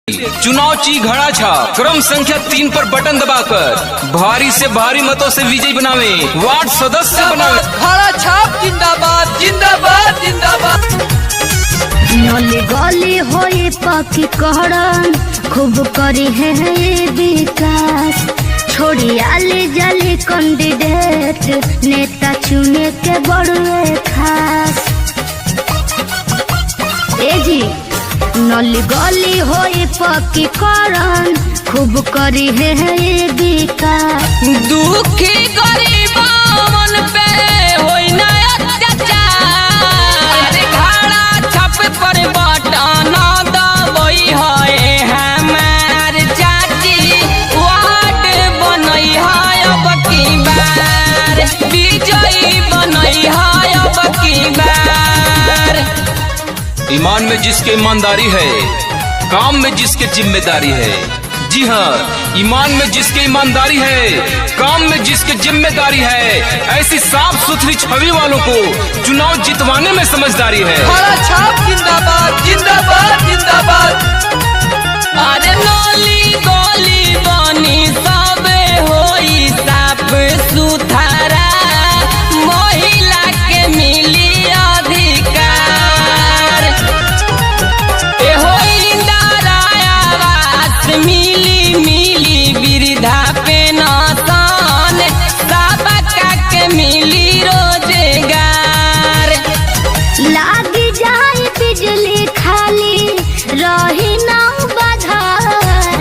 चुनाव ची घड़ा छाप क्रम संख्या 3 पर बटन दबाकर भारी से भारी मतों से विजयी बनावे, वार्ड सदस्य बनावे। घड़ा छाप जिंदाबाद जिंदाबाद जिंदाबाद। नली गली होई पकी कहरन खूब करी है ये विकास, छोड़ी आली जाली कैंडिडेट नेता चुने के बड़े खास। ए जी नली गली होई पकी करन खूब करी है ये विकास, दुखी गरीबन पे होई ना अत्याचार। घड़ा छाप पर बटन दबई है हमार चाची, वार्ड बनई है अब की बार, विजयी बनई है अब की बार। ईमान में जिसके ईमानदारी है, काम में जिसके जिम्मेदारी है। जी हाँ, ईमान में जिसके ईमानदारी है, काम में जिसके जिम्मेदारी है, ऐसी साफ सुथरी छवि वालों को चुनाव जितवाने में समझदारी है। घड़ा छाप जिंदाबाद जिंदाबाद जिंदाबाद। अरे नली गली बनी सबे होई साफ सुथरा, महिला के मिली अधिकार। मिली मिली वृद्धा पेंशन, सबका के मिली रोजगार। लागी जाए बिजली खाली रही ना बाधा।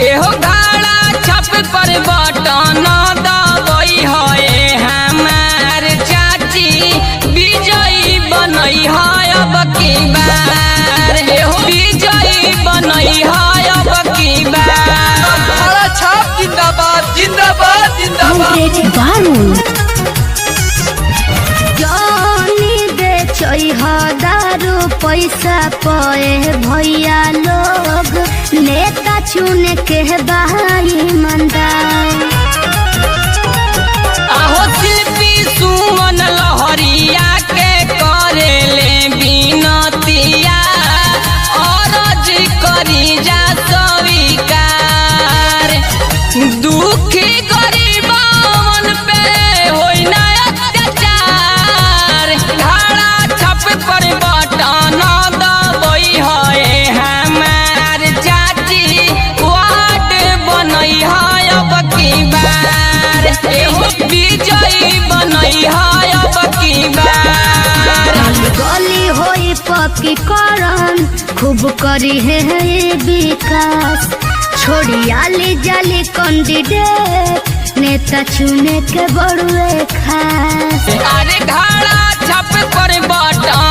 एहो घड़ा छाप पर बटन दबई है हमार चाची, विजयी बनई है अब की बार। एहो विजयी बनई है अब की बार। घड़ा छाप जिंदाबाद जिंदाबाद जिंदाबाद। जानी बेचई दारू पैसा पे भैया लोग, नेता चुने के भाई मंदार। आहो शिल्पी सुमन लहरिया के करेले बिनतिया, अरज करी जा स्वीकार। दुखी गरीबन पे होई ना अत्याचार। घड़ा छाप पर बटन दबई है हमार चाची, वार्ड बनई है अब की बार, विजयी बनई है अब की बार। गली होई पकी करन खूब करी है ये विकास, छोड़ी आली जाली कैंडिडेट नेता चुने के बड़े खास। अरे घड़ा छाप पर बटन